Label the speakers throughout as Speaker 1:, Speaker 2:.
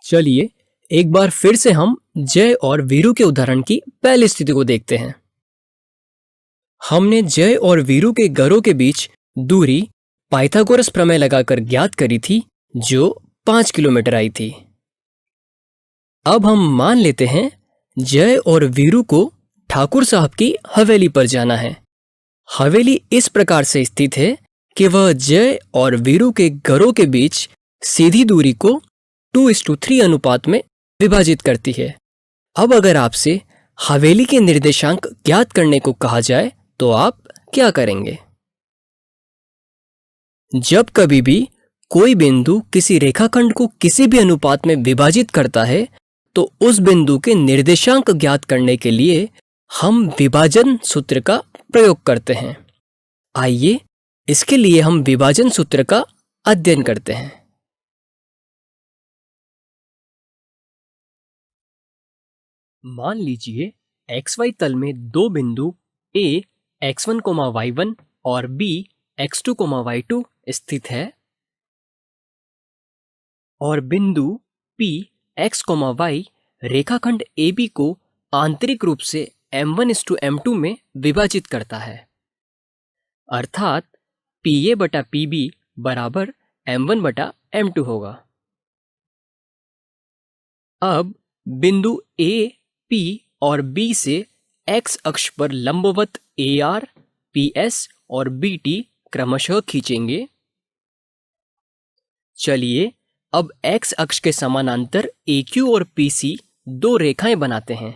Speaker 1: चलिए एक बार फिर से हम जय और वीरू के उदाहरण की पहली स्थिति को देखते हैं। हमने जय और वीरू के घरों के बीच दूरी पाइथागोरस प्रमेय लगाकर ज्ञात करी थी, जो 5 किलोमीटर आई थी। अब हम मान लेते हैं जय और वीरू को ठाकुर साहब की हवेली पर जाना है। हवेली इस प्रकार से स्थित है कि वह जय और वीरू के घरों के बीच सीधी दूरी को 2:3 अनुपात में विभाजित करती है। अब अगर आपसे हवेली के निर्देशांक ज्ञात करने को कहा जाए तो आप क्या करेंगे? जब कभी भी कोई बिंदु किसी रेखाखंड को किसी भी अनुपात में विभाजित करता है तो उस बिंदु के निर्देशांक ज्ञात करने के लिए हम विभाजन सूत्र का प्रयोग करते हैं। आइए इसके लिए हम विभाजन सूत्र का अध्ययन करते हैं। मान लीजिए xy तल में दो बिंदु A x1, y1 और B x2, y2 स्थित है और बिंदु P x, y रेखाखंड AB को आंतरिक रूप से m1:m2 में विभाजित करता है, अर्थात PA बटा PB बराबर m1/m2 होगा। अब बिंदु A, P और B से x अक्ष पर लंबवत AR, PS और BT क्रमशः खींचेंगे। चलिए अब x अक्ष के समानांतर AQ और PC दो रेखाएं बनाते हैं।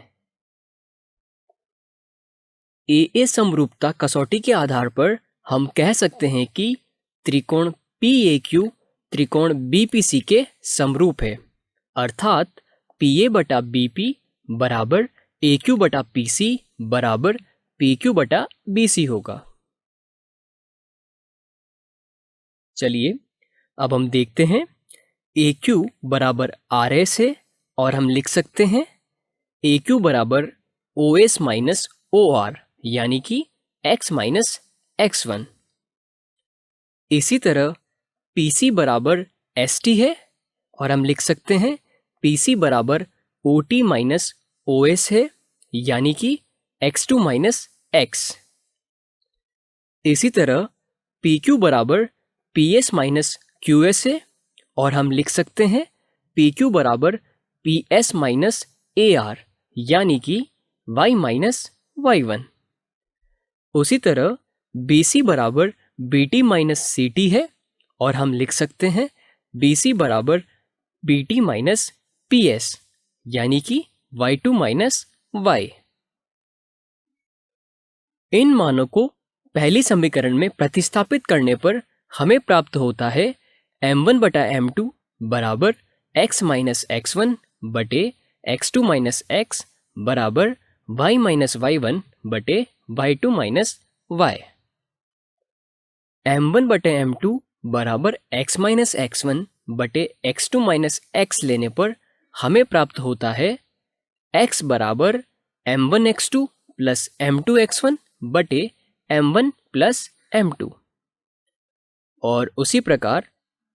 Speaker 1: AA समरूपता कसौटी के आधार पर हम कह सकते हैं कि त्रिकोण PAQ त्रिकोण BPC के समरूप है, अर्थात PA बटा BP बराबर AQ बटा PC बराबर PQ बटा BC होगा। चलिए अब हम देखते हैं AQ बराबर RS है और हम लिख सकते हैं AQ बराबर OS माइनस OR यानी कि x माइनस x1। इसी तरह PC बराबर ST है और हम लिख सकते हैं PC बराबर OT माइनस OS है यानी कि x2 माइनस x। इसी तरह PQ बराबर PS माइनस QS है और हम लिख सकते हैं PQ बराबर PS माइनस AR यानी कि y माइनस y1। उसी तरह BC बराबर BT माइनस CT है और हम लिख सकते हैं BC बराबर BT माइनस PS यानी कि y2 माइनस y। इन मानों को पहली समीकरण में प्रतिस्थापित करने पर हमें प्राप्त होता है m1/m2 बराबर x माइनस x1 बटे x2 माइनस x बराबर y माइनस y1 बटे y2 माइनस y। m1/m2 बराबर x माइनस x1 बटे x2 माइनस x लेने पर हमें प्राप्त होता है x बराबर m1x2 प्लस m2x1 बटे m1 प्लस m2 और उसी प्रकार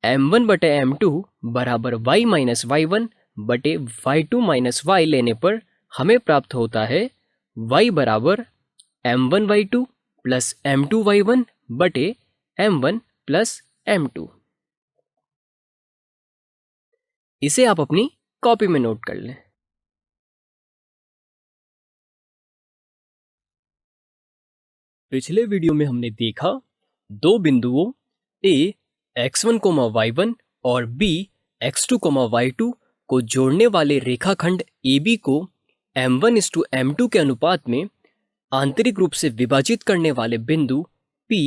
Speaker 1: m1/m2 बराबर y माइनस y1 बटे y2 माइनस y लेने पर हमें प्राप्त होता है y बराबर m1y2 प्लस m2y1 बटे m1 प्लस m2। इसे आप अपनी कॉपी में नोट कर लें। पिछले वीडियो में हमने देखा दो बिंदुओं A x1, y1 और B x2, y2 को जोड़ने वाले रेखाखंड AB को m1:m2 के अनुपात में आंतरिक रूप से विभाजित करने वाले बिंदु P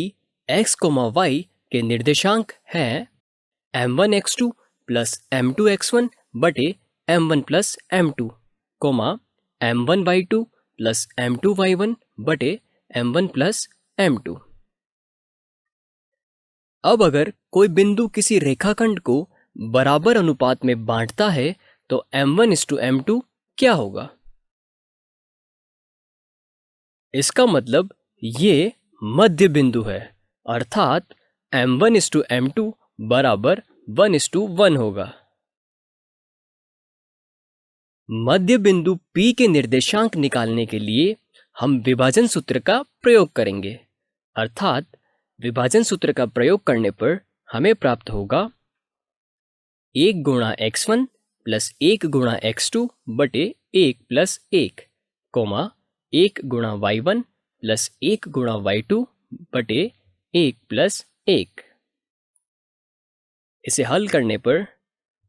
Speaker 1: x, y के निर्देशांक हैं m1x2 प्लस m2x1 बटे m1 plus m2, m1y2 plus m2y1 बटे m1 प्लस m2। अब अगर कोई बिंदु किसी रेखाखंड को बराबर अनुपात में बांटता है तो m1:m2 क्या होगा? इसका मतलब ये मध्य बिंदु है, अर्थात m1:m2 बराबर 1:1 होगा। मध्य बिंदु P के निर्देशांक निकालने के लिए हम विभाजन सूत्र का प्रयोग करेंगे, अर्थात विभाजन सूत्र का प्रयोग करने पर हमें प्राप्त होगा 1 गुणा x1 प्लस 1 गुणा x2 बटे 1 प्लस 1, 1 गुणा y1 प्लस 1 गुणा y2 बटे 1 प्लस 1। इसे हल करने पर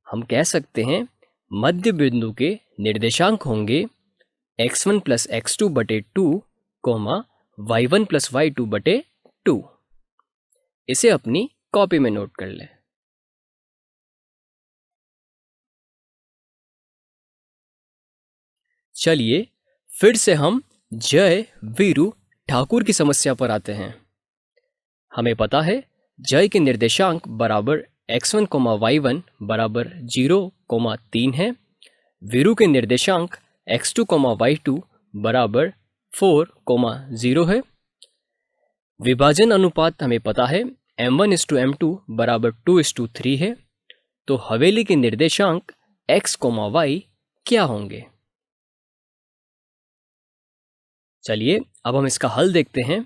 Speaker 1: हम कह सकते हैं मध्य बिंदु के निर्देशांक होंगे x1 प्लस x2 बटे 2, y1 प्लस y2 बटे 2। इसे अपनी कॉपी में नोट कर लें। चलिए फिर से हम जय वीरू ठाकुर की समस्या पर आते हैं। हमें पता है जय के निर्देशांक बराबर x1, y1 बराबर 0, 3 है। वीरू के निर्देशांक x2, y2 बराबर 4, 0 है। विभाजन अनुपात हमें पता है m1:m2 बराबर 2:3 है। तो हवेली के निर्देशांक x, y क्या होंगे? चलिए अब हम इसका हल देखते हैं।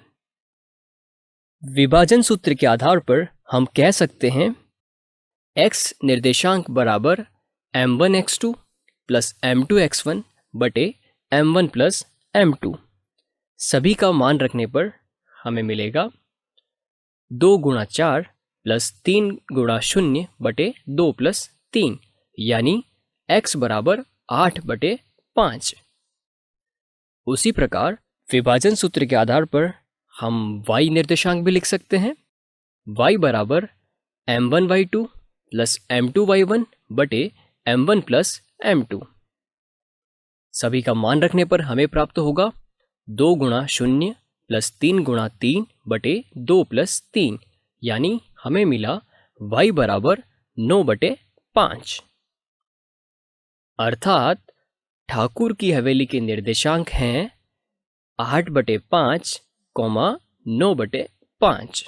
Speaker 1: विभाजन सूत्र के आधार पर हम कह सकते हैं x निर्देशांक बराबर m1x2 प्लस m2x1 बटे m1 प्लस m2। सभी का मान रखने पर हमें मिलेगा 2 गुणा 4 प्लस 3 गुणा 0 बटे 2 प्लस 3, यानी x बराबर 8 बटे 5। उसी प्रकार विभाजन सूत्र के आधार पर हम y निर्देशांक भी लिख सकते हैं। y बराबर m1y2 प्लस m2y1 बटे m1 प्लस m2। सभी का मान रखने पर हमें प्राप्त होगा 2 गुणा 0 प्लस 3 गुणा 3 बटे 2 प्लस 3, यानी हमें मिला y बराबर 9 बटे 5। अर्थात ठाकुर की हवेली के निर्देशांक हैं 8 बटे 5, 9 बटे 5।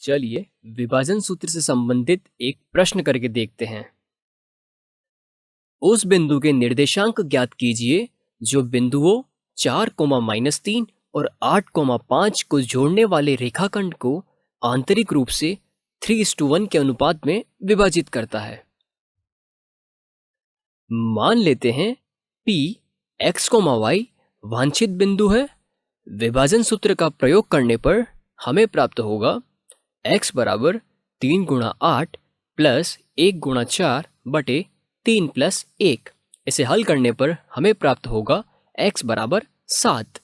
Speaker 1: चलिए विभाजन सूत्र से संबंधित एक प्रश्न करके देखते हैं। उस बिंदु के निर्देशांक ज्ञात कीजिए जो बिंदुओं 4, -3 और 8, 5 को जोड़ने वाले रेखाखंड को आंतरिक रूप से 3:1 के अनुपात में विभाजित करता है। मान लेते हैं P x, y वांछित बिंदु है। विभाजन सूत्र का प्रयोग करने पर हमें प्राप्त होगा x बराबर 3 गुणा 8 प्लस 1 गुणा 4 बटे 3 प्लस 1। इसे हल करने पर हमें प्राप्त होगा x बराबर 7।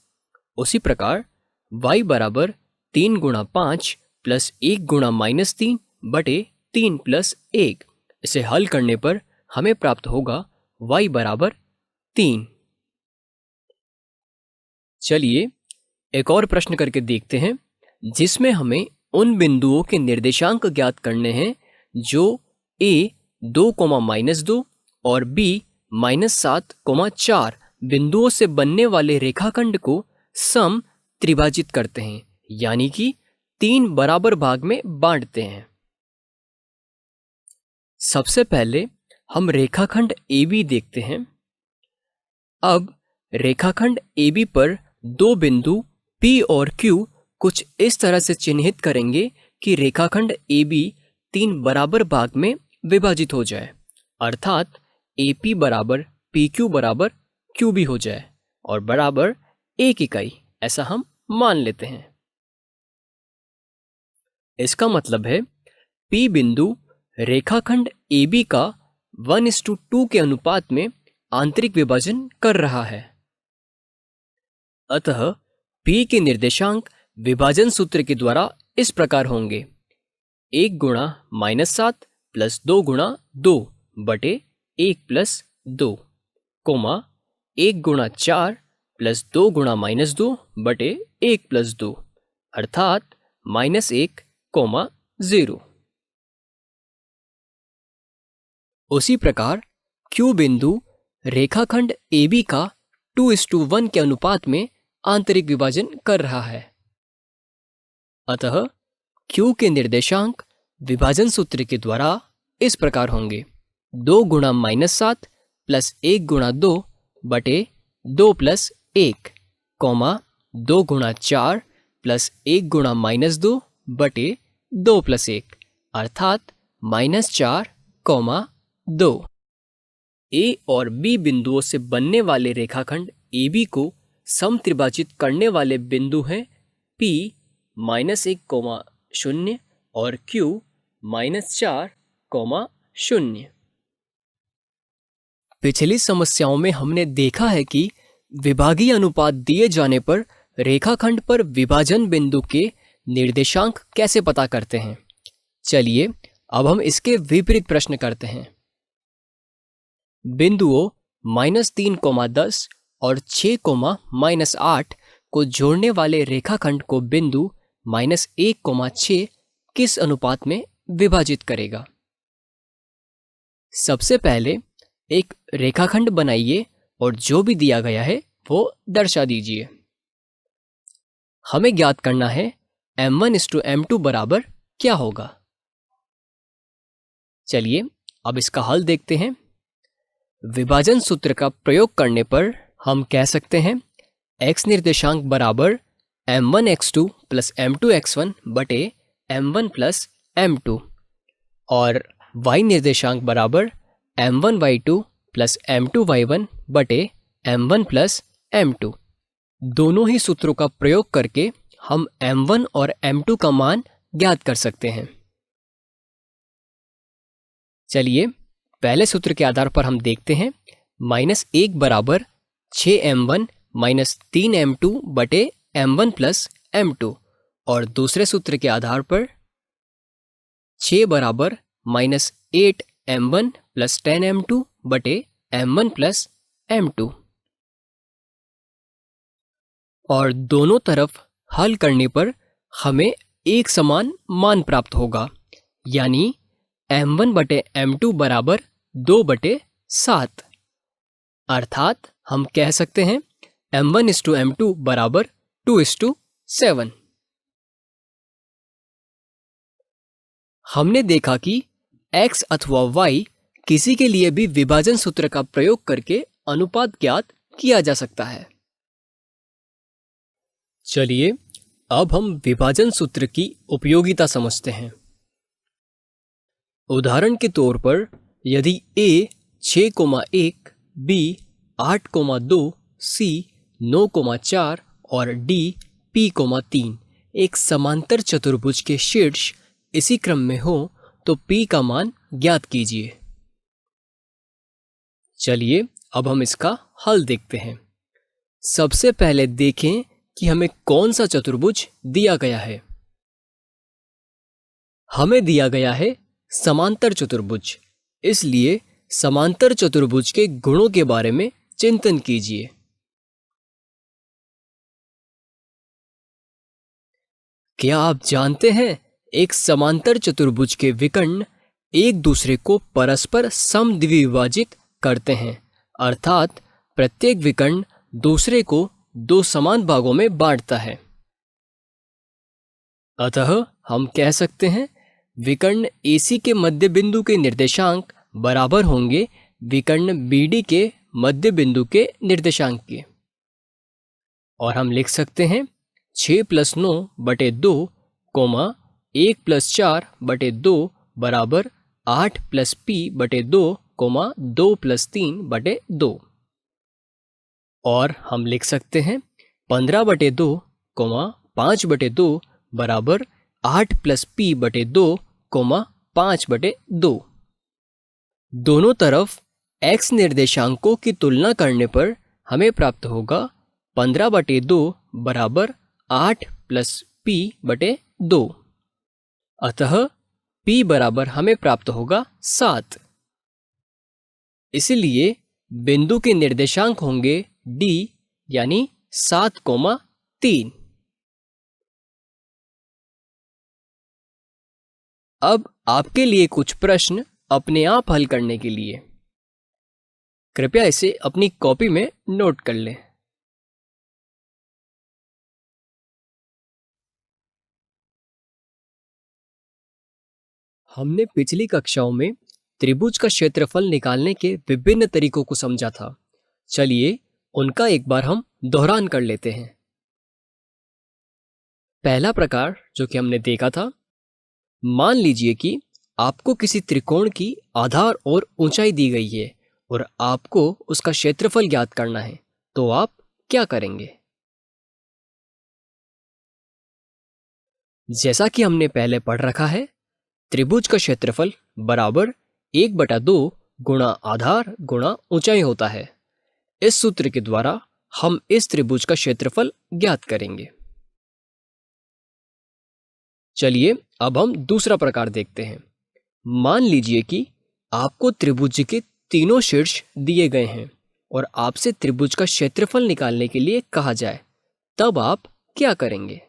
Speaker 1: उसी प्रकार y बराबर 3 गुणा 5 प्लस 1 गुणा -3 बटे 3 प्लस 1। इसे हल करने पर हमें प्राप्त होगा y बराबर 3। चलिए एक और प्रश्न करके देखते हैं जिसमें हमें उन बिंदुओं के निर्देशांक ज्ञात करने हैं जो a 2, -2 और b -7, 4 बिंदुओं से बनने वाले रेखाखंड को सम त्रिभाजित करते हैं, यानी कि 3 बराबर भाग में बांटते हैं। सबसे पहले हम रेखाखंड AB देखते हैं। अब रेखाखंड AB पर दो बिंदु P और Q कुछ इस तरह से चिन्हित करेंगे कि रेखाखंड AB 3 बराबर भाग में विभाजित हो जाए, अर्थात AP बराबर PQ बराबर QB हो जाए और बराबर 1 इकाई, ऐसा हम मान लेते हैं। इसका मतलब है P बिंदु रेखाखंड AB का 1:2 के अनुपात में आंतरिक विभाजन कर रहा है। अतः P के निर्देशांक विभाजन सूत्र के द्वारा इस प्रकार होंगे 1 गुणा -7 प्लस 2 गुणा 2 बटे 1 प्लस 2, 1 गुणा 4 प्लस 2 गुणा -2 बटे 1 प्लस 2, अर्थात -1, 0। उसी प्रकार Q बिंदु रेखाखंड AB का 2:1 के अनुपात में आंतरिक विभाजन कर रहा है। अतः Q के निर्देशांक विभाजन सूत्र के द्वारा इस प्रकार होंगे: 2 गुणा -7 प्लस 1 गुणा 2 बटे 2 प्लस 1, कॉमा 2 गुणा 4 प्लस 1 गुणा -2 बटे 2 प्लस 1, अर्थात -4, 2। ए और बी बिंदुओं से बनने वाले रेखाखंड AB को समत्रिभाजित करने वाले बिंदु हैं P -1, 0 और Q -4, 0। पिछली समस्याओं में हमने देखा है कि विभागीय अनुपात दिए जाने पर रेखाखंड पर विभाजन बिंदु के निर्देशांक कैसे पता करते हैं। चलिए अब हम इसके विपरीत प्रश्न करते हैं। बिंदुओं -3, 10 और 6, -8 को जोड़ने वाले रेखाखंड को बिंदु -1, 6 किस अनुपात में विभाजित करेगा। सबसे पहले एक रेखाखंड बनाइए और जो भी दिया गया है वो दर्शा दीजिए। हमें ज्ञात करना है m1:m2 बराबर क्या होगा। चलिए अब इसका हल देखते हैं। विभाजन सूत्र का प्रयोग करने पर हम कह सकते हैं x निर्देशांक बराबर m1x2 प्लस m2x1 बटे m1 प्लस m2 और y निर्देशांक बराबर m1y2 प्लस m2y1 बटे m1 प्लस m2। दोनों ही सूत्रों का प्रयोग करके हम m1 और m2 का मान ज्ञात कर सकते हैं। चलिए पहले सूत्र के आधार पर हम देखते हैं -1 बराबर 6m1 माइनस 3m2 बटे m1 प्लस m2 और दूसरे सूत्र के आधार पर 6 बराबर -8m1 प्लस 10m2 बटे m1 प्लस m2 और दोनों तरफ हल करने पर हमें एक समान मान प्राप्त होगा, यानी m1 बटे m2 बराबर 2/7, अर्थात हम कह सकते हैं m1:m2 बराबर 2:7। हमने देखा कि x अथवा y किसी के लिए भी विभाजन सूत्र का प्रयोग करके अनुपात ज्ञात किया जा सकता है। चलिए अब हम विभाजन सूत्र की उपयोगिता समझते हैं। उदाहरण के तौर पर यदि a 6,1, b 8,2, c 9,4 और d p,3 एक समांतर चतुर्भुज के शीर्ष इसी क्रम में हो तो p का मान ज्ञात कीजिए। चलिए अब हम इसका हल देखते हैं। सबसे पहले देखें कि हमें कौन सा चतुर्भुज दिया गया है। हमें दिया गया है समांतर चतुर्भुज, इसलिए समांतर चतुर्भुज के गुणों के बारे में चिंतन कीजिए। क्या आप जानते हैं एक समांतर चतुर्भुज के विकर्ण एक दूसरे को परस्पर समद्विभाजित करते हैं, अर्थात प्रत्येक विकर्ण दूसरे को दो समान भागों में बांटता है। अतः हम कह सकते हैं विकर्ण AC के मध्य बिंदु के निर्देशांक बराबर होंगे विकर्ण BD के मध्य बिंदु के निर्देशांक के। और हम लिख सकते हैं 6 + 9 बटे 2, 1 + 4 बटे 2 बराबर 8 + P बटे 2, 2 + 3 बटे 2। और हम लिख सकते हैं 15 बटे 2, 5 बटे 2 बराबर 8 + P बटे 2, 5 बटे 2। दोनों तरफ x निर्देशांकों की तुलना करने पर हमें प्राप्त होगा 15 बटे 2 बराबर 8 + P बटे 2। अतः P बराबर हमें प्राप्त होगा 7। इसलिए बिंदु के निर्देशांक होंगे D यानी 7,3। अब आपके लिए कुछ प्रश्न अपने आप हल करने के लिए, कृपया इसे अपनी कॉपी में नोट कर लें। हमने पिछली कक्षाओं में त्रिभुज का क्षेत्रफल निकालने के विभिन्न तरीकों को समझा था। चलिए उनका एक बार हम दोहरान कर लेते हैं। पहला प्रकार जो कि हमने देखा था, मान लीजिए कि आपको किसी त्रिकोण की आधार और ऊंचाई दी गई है और आपको उसका क्षेत्रफल ज्ञात करना है, तो आप क्या करेंगे? जैसा कि हमने पहले पढ़ रखा है, त्रिभुज का क्षेत्रफल बराबर 1/2 गुणा आधार गुणा ऊंचाई होता है। इस सूत्र के द्वारा हम इस त्रिभुज का क्षेत्रफल ज्ञात करेंगे। चलिए अब हम दूसरा प्रकार देखते हैं। मान लीजिए कि आपको त्रिभुज के तीनों शीर्ष दिए गए हैं और आपसे त्रिभुज का क्षेत्रफल निकालने के लिए कहा जाए, तब आप क्या करेंगे?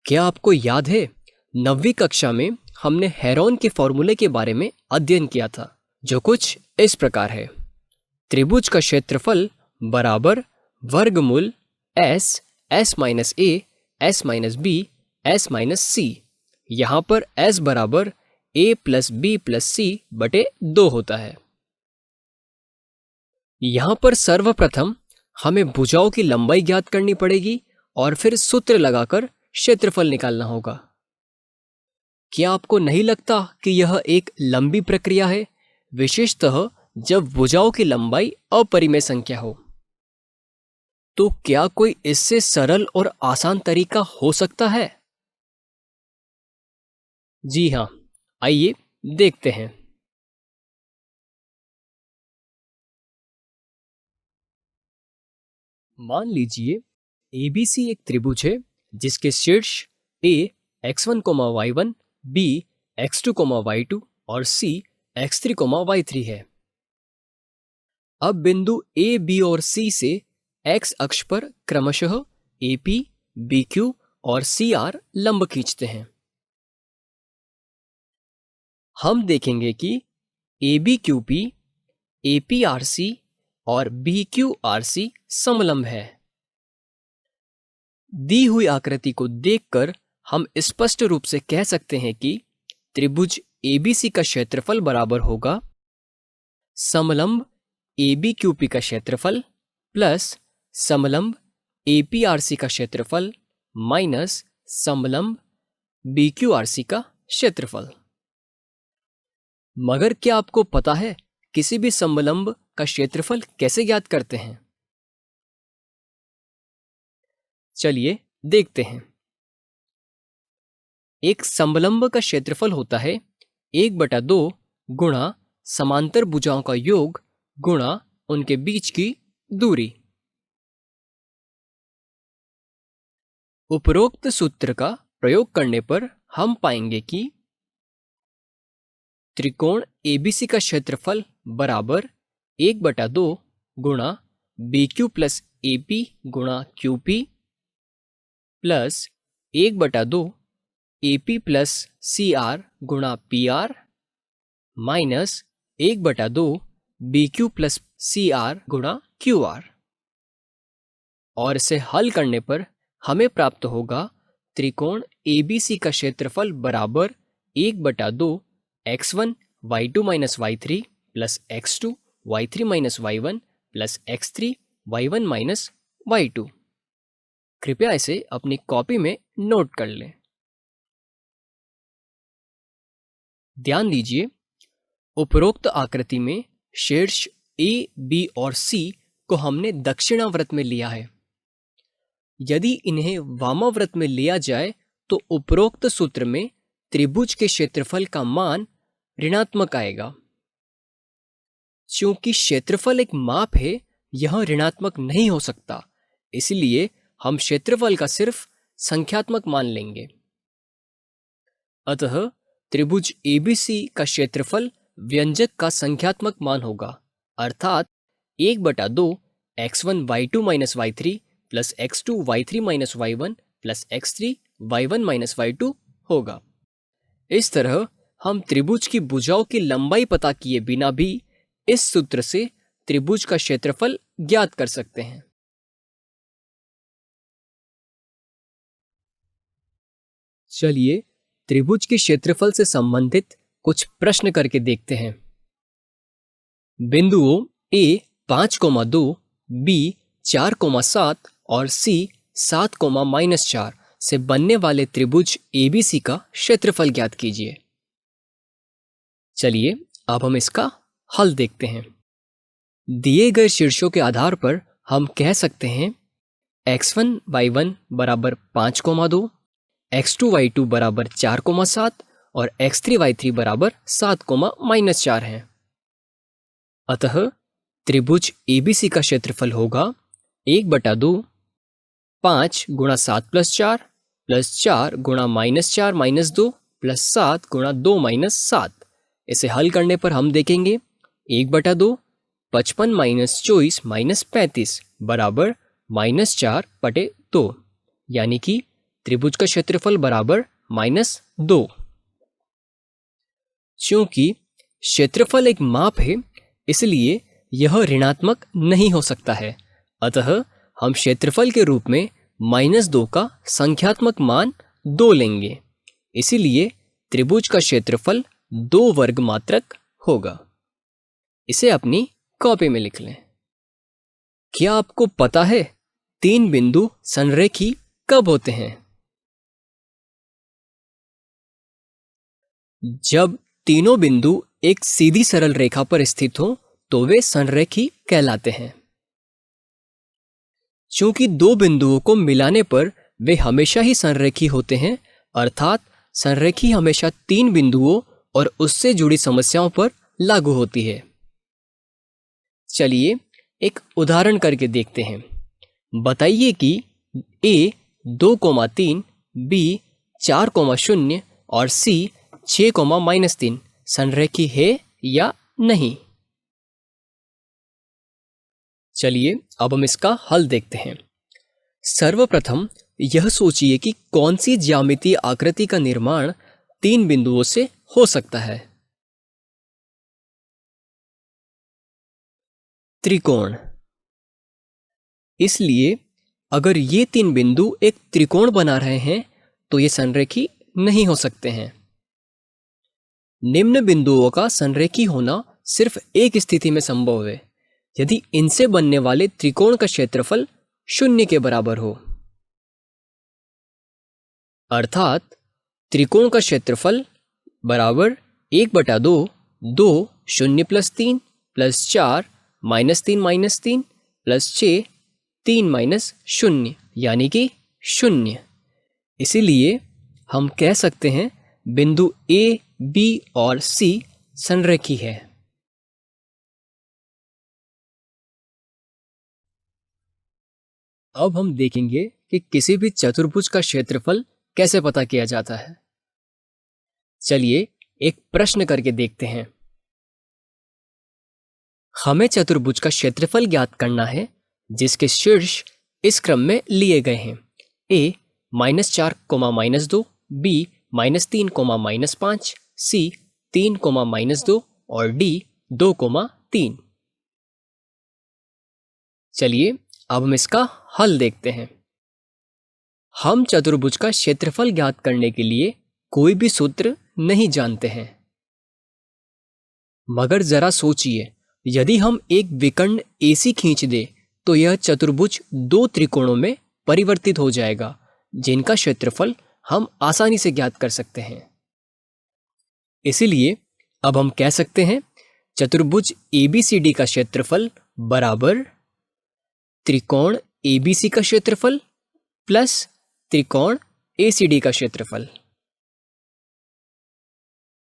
Speaker 1: क्या आपको याद है, 9वीं कक्षा में हमने हेरोन के फॉर्मूले के बारे में अध्ययन किया था, जो कुछ इस प्रकार है। त्रिभुज का क्षेत्रफल बराबर वर्गमूल S S minus A S minus B S minus C. यहाँ पर एस बराबर A plus B plus C बटे 2 होता है। यहाँ पर सर्वप्रथम हमें भुजाओं की लंबाई ज्ञात करनी पड़ेगी और फिर सूत्र लगाकर क्षेत्रफल निकालना होगा। क्या आपको नहीं लगता कि यह एक लंबी प्रक्रिया है, विशेषतः जब भुजाओं की लंबाई अपरिमेय संख्या हो? तो क्या कोई इससे सरल और आसान तरीका हो सकता है? जी हाँ, आइए देखते हैं। मान लीजिए ABC एक त्रिभुज है जिसके शीर्ष A x1, y1, B x2, y2 और C x3, y3 है। अब बिंदु A, B और C से x अक्ष पर क्रमशः AP, BQ और CR लंब खींचते हैं। हम देखेंगे कि ABQP, APRC और BQRC समलंब है। दी हुई आकृति को देखकर हम स्पष्ट रूप से कह सकते हैं कि त्रिभुज ABC का क्षेत्रफल बराबर होगा समलंब ABQP का क्षेत्रफल प्लस समलंब APRC का क्षेत्रफल माइनस समलंब BQRC का क्षेत्रफल। मगर क्या आपको पता है किसी भी समलंब का क्षेत्रफल कैसे ज्ञात करते हैं? चलिए देखते हैं। एक समलंब का क्षेत्रफल होता है 1/2 गुणा समांतर भुजाओं का योग गुणा उनके बीच की दूरी। उपरोक्त सूत्र का प्रयोग करने पर हम पाएंगे कि त्रिकोण ABC का क्षेत्रफल बराबर 1/2 गुणा BQ प्लस AP गुणा QP plus 1/2 AP plus CR गुणा PR minus 1/2 BQ plus CR गुणा QR। और इसे हल करने पर हमें प्राप्त होगा त्रिकोण ABC का क्षेत्रफल बराबर 1/2 x1 y2 minus y3 plus x2 y3 minus y1 plus x3 y1 minus y2। कृपया इसे अपनी कॉपी में नोट कर लें। ध्यान दीजिए, उपरोक्त आकृति में शीर्ष A, B और C को हमने दक्षिणावर्त में लिया है। यदि इन्हें वामावर्त में लिया जाए तो उपरोक्त सूत्र में त्रिभुज के क्षेत्रफल का मान ऋणात्मक आएगा। चूंकि क्षेत्रफल एक माप है, यह ऋणात्मक नहीं हो सकता, इसलिए हम क्षेत्रफल का सिर्फ संख्यात्मक मान लेंगे। अतः त्रिभुज ABC का क्षेत्रफल व्यंजक का संख्यात्मक मान होगा, अर्थात 1/2 x1 y2 minus y3 plus x2 y3 minus y1 plus x3 y1 minus y2 होगा। इस तरह हम त्रिभुज की भुजाओं की लंबाई पता किए बिना भी इस सूत्र से त्रिभुज का क्षेत्रफल ज्ञात कर सकते हैं। चलिए त्रिभुज के क्षेत्रफल से संबंधित कुछ प्रश्न करके देखते हैं। बिंदुओं A 5,2, B 4,7 और C 7,-4 से बनने वाले त्रिभुज ABC का क्षेत्रफल ज्ञात कीजिए। चलिए अब हम इसका हल देखते हैं। दिए गए शीर्षों के आधार पर हम कह सकते हैं x1 y1 बराबर 5,2, x2 y2 बराबर 4,7 और x3 y3 बराबर 7,-4 हैं। अतः त्रिभुज ABC का क्षेत्रफल होगा 1/2 5 × 7 + 4 + 4 × -4 - 2 + 7 × 2 - 7। इसे हल करने पर हम देखेंगे 1/2 55 - 24 - 35 बराबर -4/2, यानी कि त्रिभुज का क्षेत्रफल बराबर -2। चूंकि क्षेत्रफल एक माप है, इसलिए यह ऋणात्मक नहीं हो सकता है। अतः हम क्षेत्रफल के रूप में -2 का संख्यात्मक मान 2 लेंगे। इसीलिए त्रिभुज का क्षेत्रफल 2 वर्ग मात्रक होगा। इसे अपनी कॉपी में लिख लें। क्या आपको पता है 3 बिंदु संरेखी कब होते हैं? जब तीनों बिंदु एक सीधी सरल रेखा पर स्थित हो तो वे संरेखी कहलाते हैं। चूंकि 2 बिंदुओं को मिलाने पर वे हमेशा ही संरेखी होते हैं, अर्थात संरेखी हमेशा 3 बिंदुओं और उससे जुड़ी समस्याओं पर लागू होती है। चलिए एक उदाहरण करके देखते हैं। बताइए कि A 2,3, B 4,0 और C 6,-3 संरेखी है या नहीं। चलिए अब हम इसका हल देखते हैं। सर्वप्रथम यह सोचिए कि कौन सी ज्यामितीय आकृति का निर्माण 3 बिंदुओं से हो सकता है। त्रिकोण। इसलिए अगर ये 3 बिंदु एक त्रिकोण बना रहे हैं तो ये संरेखी नहीं हो सकते हैं। निम्न बिंदुओं का संरेखी होना सिर्फ एक स्थिति में संभव है, यदि इनसे बनने वाले त्रिकोण का क्षेत्रफल 0 के बराबर हो। अर्थात त्रिकोण का क्षेत्रफल बराबर 1/2 2 0 + 3 + 4 -3 - 3 + 6 3 - 0, यानी कि 0। इसीलिए हम कह सकते हैं बिंदु A, B और C संरेखी है। अब हम देखेंगे कि किसी भी चतुर्भुज का क्षेत्रफल कैसे पता किया जाता है। चलिए एक प्रश्न करके देखते हैं। हमें चतुर्भुज का क्षेत्रफल ज्ञात करना है जिसके शीर्ष इस क्रम में लिए गए हैं। A -4, -2, B -3, -5, C 3, -2 और D 2, 3। चलिए अब हम इसका हल देखते हैं। हम चतुर्भुज का क्षेत्रफल ज्ञात करने के लिए कोई भी सूत्र नहीं जानते हैं, मगर जरा सोचिए, यदि हम एक विकर्ण AC खींच दें तो यह चतुर्भुज 2 त्रिकोणों में परिवर्तित हो जाएगा, जिनका क्षेत्रफल हम आसानी से ज्ञात कर सकते हैं। इसीलिए अब हम कह सकते हैं चतुर्भुज ABCD का क्षेत्रफल बराबर त्रिकोण ABC का क्षेत्रफल प्लस त्रिकोण ACD का क्षेत्रफल।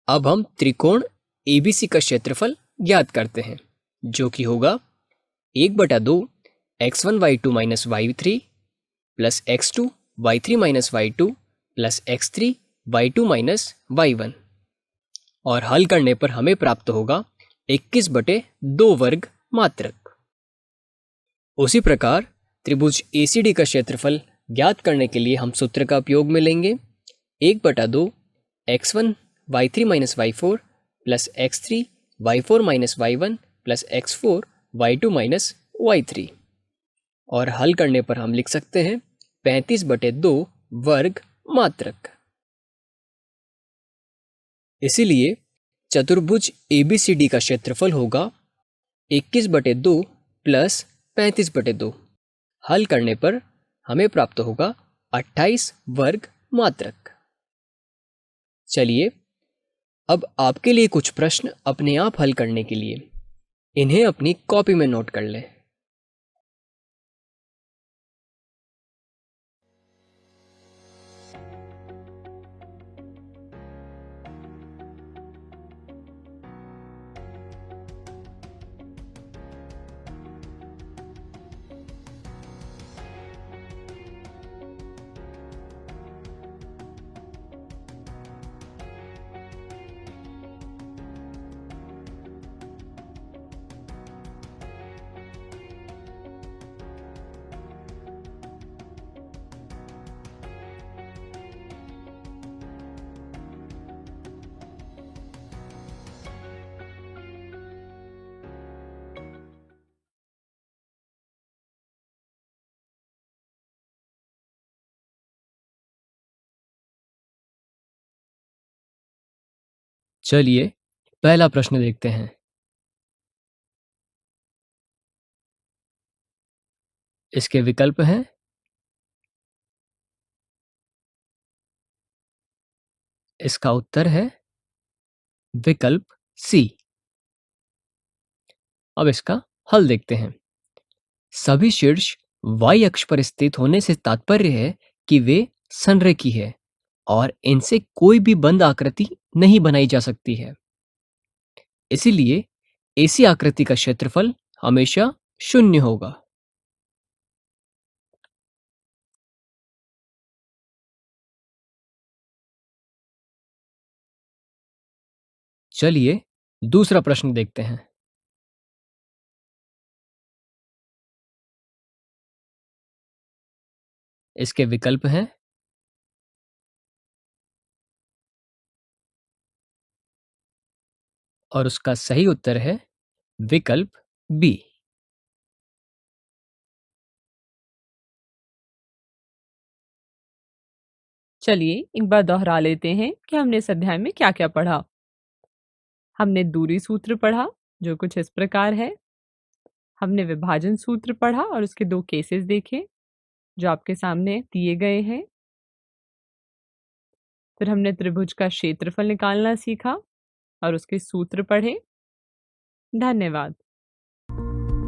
Speaker 1: अब हम त्रिकोण ABC का क्षेत्रफल ज्ञात करते हैं, जो कि होगा 1/2 x1 y2 - y3 plus x2 y3 - y2 plus x3 y2 - y1। और हल करने पर हमें प्राप्त होगा 21/2 वर्ग मात्रक। उसी प्रकार त्रिभुज ACD का क्षेत्रफल ज्ञात करने के लिए हम सूत्र का उपयोग में लेंगे 1/2 x1 y3 - y4 plus x3 y4 - y1 plus x4 y2 - y3। और हल करने पर हम लिख सकते हैं 35/2 वर्ग मात्रक। इसीलिए चतुर्भुज ABCD का क्षेत्रफल होगा 21/2 प्लस 35/2। हल करने पर हमें प्राप्त होगा 28 वर्ग मात्रक। चलिए अब आपके लिए कुछ प्रश्न अपने आप हल करने के लिए इन्हें अपनी कॉपी में नोट कर लें। चलिए पहला प्रश्न देखते हैं। इसके विकल्प हैं इसका उत्तर है विकल्प सी। अब इसका हल देखते हैं। सभी शीर्ष y अक्ष पर स्थित होने से तात्पर्य है कि वे संरेखी है और इनसे कोई भी बंद आकृति नहीं बनाई जा सकती है। इसीलिए ऐसी आकृति का क्षेत्रफल हमेशा शून्य होगा। चलिए दूसरा प्रश्न देखते हैं। इसके विकल्प हैं और उसका सही उत्तर है विकल्प बी।
Speaker 2: चलिए एक बार दोहरा लेते हैं कि हमने इस अध्याय में क्या क्या पढ़ा। हमने दूरी सूत्र पढ़ा जो कुछ इस प्रकार है। हमने विभाजन सूत्र पढ़ा और उसके दो केसेस देखे जो आपके सामने दिए गए हैं। फिर हमने त्रिभुज का क्षेत्रफल निकालना सीखा और उसके सूत्र पढ़े। धन्यवाद।